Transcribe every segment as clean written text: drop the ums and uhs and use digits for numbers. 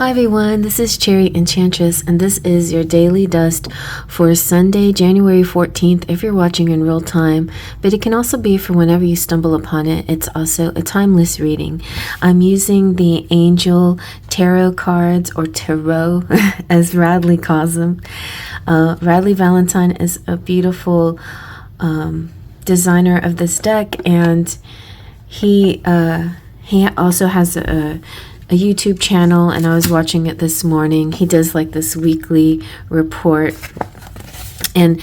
Hi everyone, this is CherryEnchantress, and this is your daily dust for Sunday, January 14th, if you're watching in real time, but it can also be for whenever you stumble upon it. It's also a timeless reading. I'm using the Angel Tarot cards, or Tarot, as Radley calls them. Radley Valentine is a beautiful designer of this deck, and he also has a YouTube channel, and I was watching it this morning. He does like this weekly report, and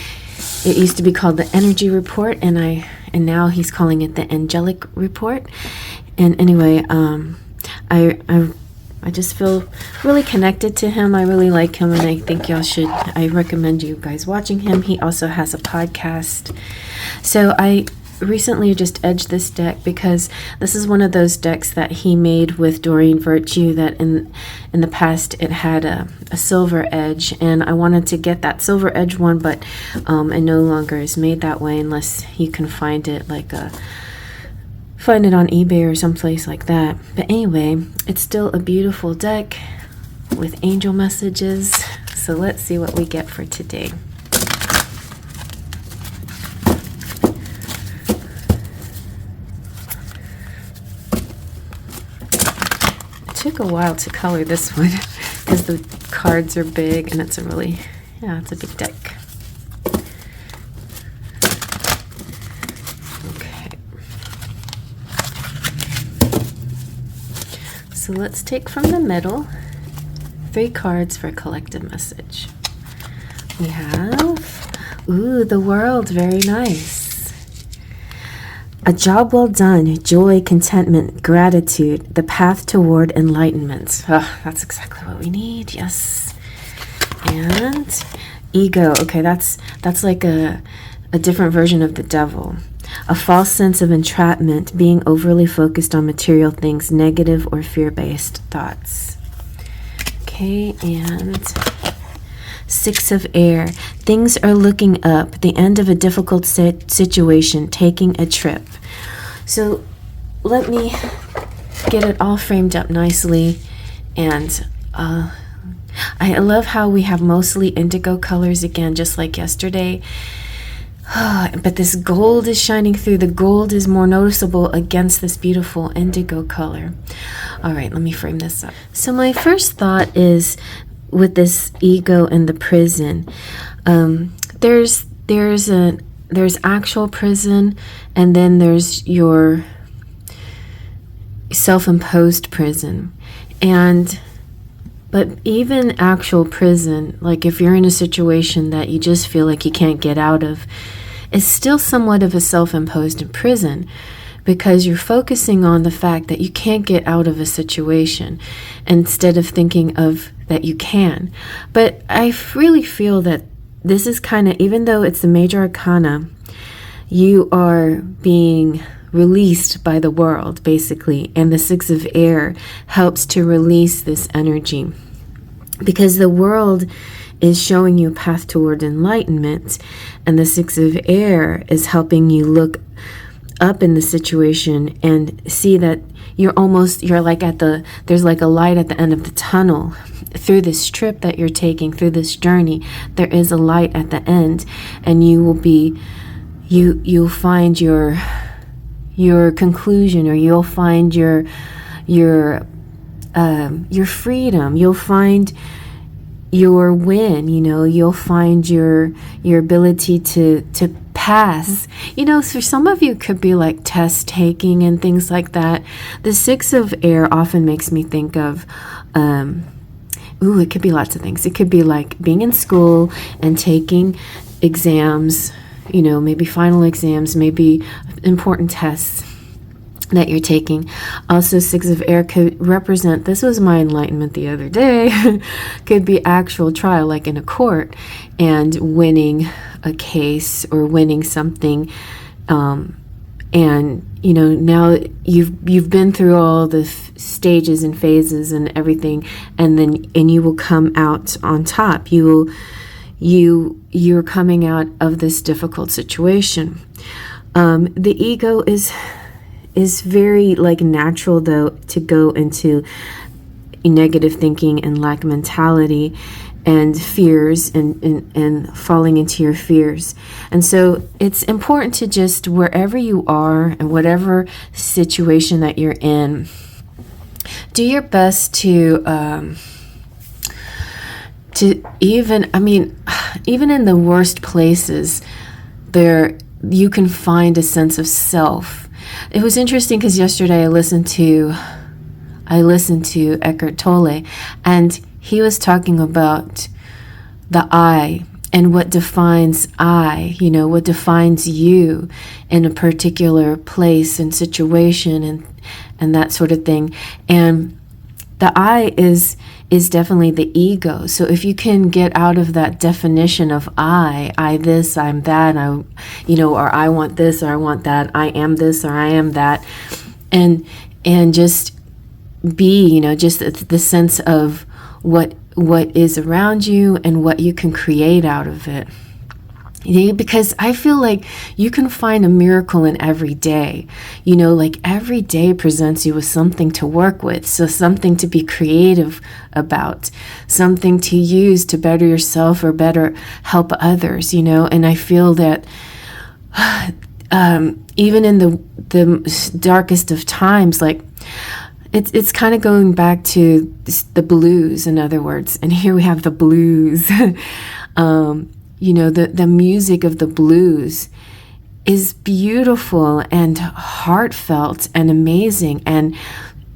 it used to be called the Energy Report, and now he's calling it the Angelic Report. And anyway, I just feel really connected to him. I really like him, and I think I recommend you guys watching him. He also has a podcast. So I recently just edged this deck because this is one of those decks that he made with Doreen Virtue that in the past it had a silver edge, and I wanted to get that silver edge one, but it no longer is made that way unless you can find it find it on eBay or someplace like that. But anyway, it's still a beautiful deck with angel messages. So let's see what we get for today. Took a while to color this one because the cards are big, and it's a big deck. Okay, so let's take from the middle 3 cards for a collective message. We have the World, very nice. A job well done, joy, contentment, gratitude, the path toward enlightenment. That's exactly what we need, yes. And ego, okay, that's like a different version of the devil. A false sense of entrapment, being overly focused on material things, negative or fear-based thoughts. Okay, and 6 of air. Things are looking up. The end of a difficult situation. Taking a trip. So let me get it all framed up nicely. And I love how we have mostly indigo colors again, just like yesterday. But this gold is shining through. The gold is more noticeable against this beautiful indigo color. All right, let me frame this up. So my first thought is, with this ego and the prison, there's actual prison, and then there's your self-imposed prison. But even actual prison, like if you're in a situation that you just feel like you can't get out of, is still somewhat of a self-imposed prison, because you're focusing on the fact that you can't get out of a situation instead of thinking of that you can. But I really feel that this is kind of, even though it's the major arcana, you are being released by the world, basically. And the 6 of air helps to release this energy, because the world is showing you a path toward enlightenment, and the 6 of air is helping you look up in the situation and see that you're like there's like a light at the end of the tunnel. Through this trip that you're taking, through this journey, there is a light at the end, and you'll find your conclusion, or you'll find your freedom. You'll find your win, you'll find your ability to pass. For some of you, it could be like test taking and things like that. The 6 of air often makes me think of it could be lots of things. It could be like being in school and taking exams, maybe final exams, maybe important tests that you're taking. Also, 6 of air could represent, this was my enlightenment the other day, could be actual trial, like in a court, and winning a case or winning something. And now you've been through all the stages and phases and everything, and you will come out on top. You're coming out of this difficult situation. The ego is very natural, though, to go into negative thinking and lack mentality and fears and falling into your fears. And so it's important to just, wherever you are and whatever situation that you're in, do your best to even, even in the worst places, there you can find a sense of self. It was interesting because yesterday I listened to Eckhart Tolle, and he was talking about the I and what defines I, what defines you in a particular place and situation and that sort of thing. And the I is definitely the ego. So if you can get out of that definition of I this, I'm that, or I want this, or I want that, I am this, or I am that, and just be, just the sense of what is around you and what you can create out of it. Because I feel like you can find a miracle in every day. Like every day presents you with something to work with. So something to be creative about, something to use to better yourself or better help others, And I feel that even in the darkest of times, like it's kind of going back to the blues, in other words. And here we have the blues. The music of the blues is beautiful and heartfelt and amazing, and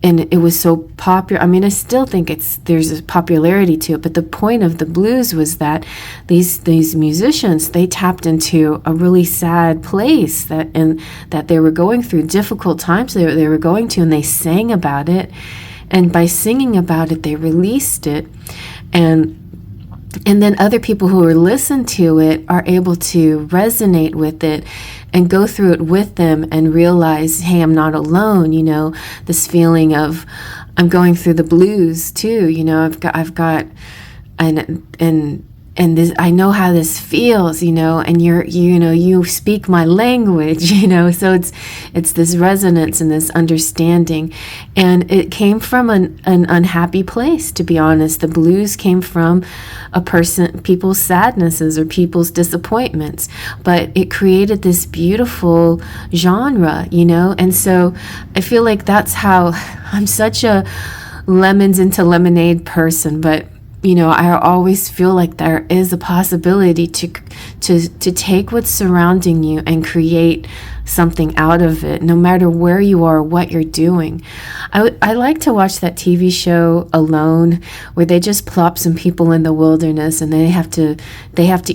it was so popular. I still think there's a popularity to it, but the point of the blues was that these musicians, they tapped into a really sad place that they were going through, difficult times they were going to, and they sang about it, and by singing about it, they released it, and then other people who are listening to it are able to resonate with it and go through it with them and realize, hey, I'm not alone. This feeling of I'm going through the blues too. I've got and this, I know how this feels, and you speak my language, so it's this resonance and this understanding. And it came from an unhappy place, to be honest. The blues came from people's sadnesses or people's disappointments, but it created this beautiful genre, and so I feel like that's how I'm such a lemons into lemonade person. But I always feel like there is a possibility to take what's surrounding you and create something out of it, no matter where you are, what you're doing. I like to watch that TV show Alone, where they just plop some people in the wilderness and they have to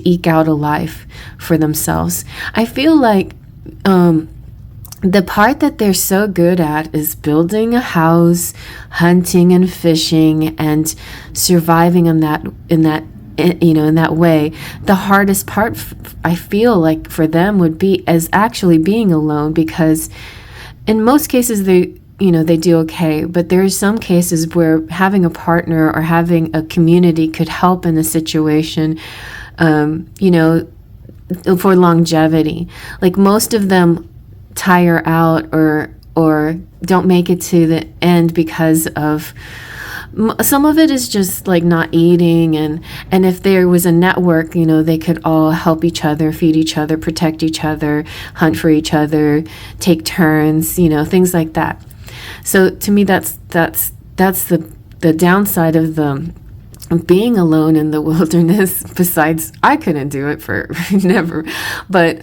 eke out a life for themselves. I feel like the part that they're so good at is building a house, hunting and fishing, and surviving in that way. The hardest part, I feel like, for them would be as actually being alone, because in most cases they do okay, but there are some cases where having a partner or having a community could help in a situation, for longevity. Like most of them tire out or don't make it to the end because of some of it is just like not eating, and if there was a network, they could all help each other, feed each other, protect each other, hunt for each other, take turns, things like that. So to me, that's the downside of being alone in the wilderness. Besides, I couldn't do it for never, but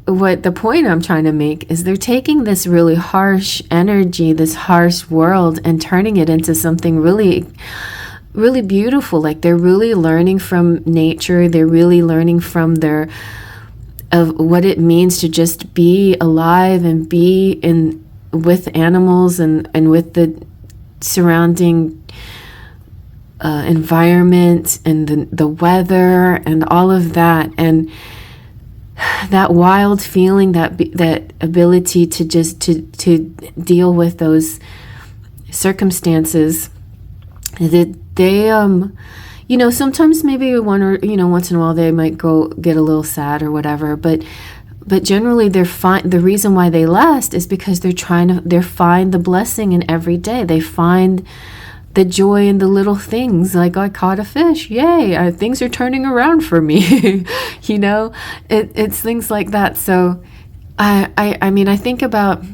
what the point I'm trying to make is they're taking this really harsh energy, this harsh world, and turning it into something really, really beautiful. Like they're really learning from nature. They're really learning from of what it means to just be alive and be with animals and with the surrounding environment and the weather and all of that, and that wild feeling, that ability to just to deal with those circumstances. That they sometimes maybe once in a while they might go get a little sad or whatever, but But generally the reason why they last is because they find the blessing in every day. They find the joy in the little things, like I caught a fish, yay, things are turning around for me. You know, it's things like that. So I mean, I think about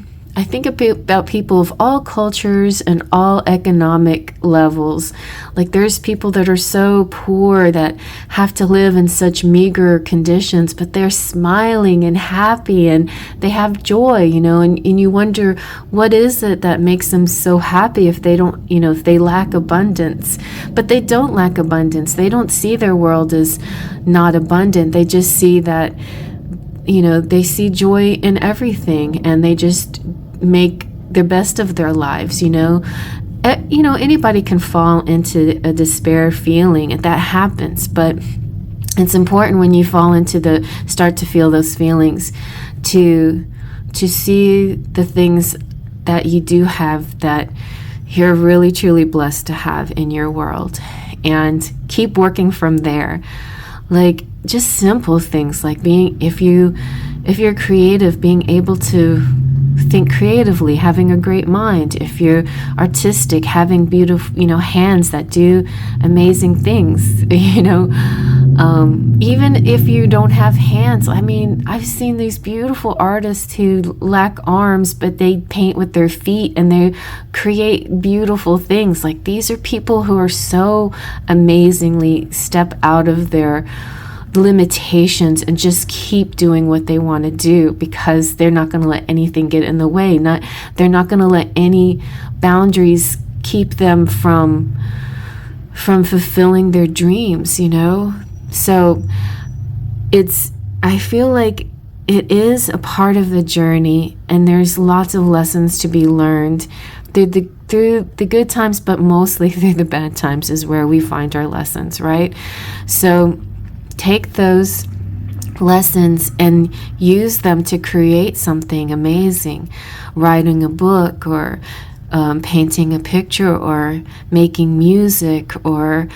people of all cultures and all economic levels. Like there's people that are so poor that have to live in such meager conditions, but they're smiling and happy and they have joy, you know, and you wonder, what is it that makes them so happy if they don't, you know, if they lack abundance? But they don't lack abundance. They don't see their world as not abundant. They just see that, you know, they see joy in everything and they just make the best of their lives, you know. Anybody can fall into a despair feeling, and that happens, but it's important when you start to feel those feelings to see the things that you do have that you're really truly blessed to have in your world, and keep working from there. Like just simple things like if you're creative, being able to think creatively, having a great mind. If you're artistic, having beautiful, you know, hands that do amazing things, you know. Even if you don't have hands, I mean, I've seen these beautiful artists who lack arms, but they paint with their feet and they create beautiful things. Like these are people who are so amazingly step out of their limitations and just keep doing what they want to do, because they're not going to let anything get in the way. They're not going to let any boundaries keep them from fulfilling their dreams, you know. So I feel like it is a part of the journey, and there's lots of lessons to be learned through the good times, but mostly through the bad times is where we find our lessons, right? So take those lessons and use them to create something amazing, writing a book or painting a picture or making music or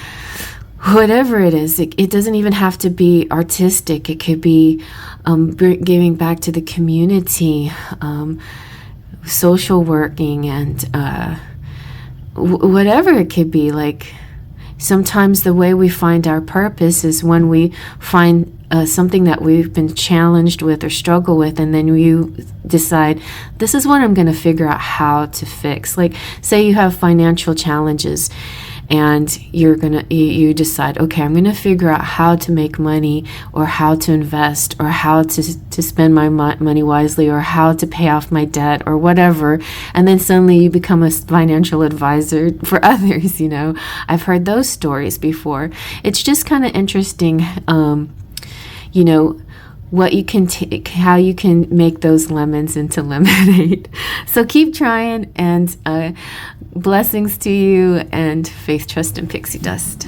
whatever it is. It doesn't even have to be artistic. It could be giving back to the community, social working, and whatever it could be. Like sometimes the way we find our purpose is when we find something that we've been challenged with or struggle with, and then you decide, this is what I'm going to figure out how to fix. Like say you have financial challenges and you decide, okay, I'm going to figure out how to make money or how to invest or how to spend my money wisely or how to pay off my debt or whatever. And then suddenly you become a financial advisor for others, you know. I've heard those stories before. It's just kind of interesting, you know, what you can take, how you can make those lemons into lemonade. So keep trying, and blessings to you, and faith, trust, and pixie dust.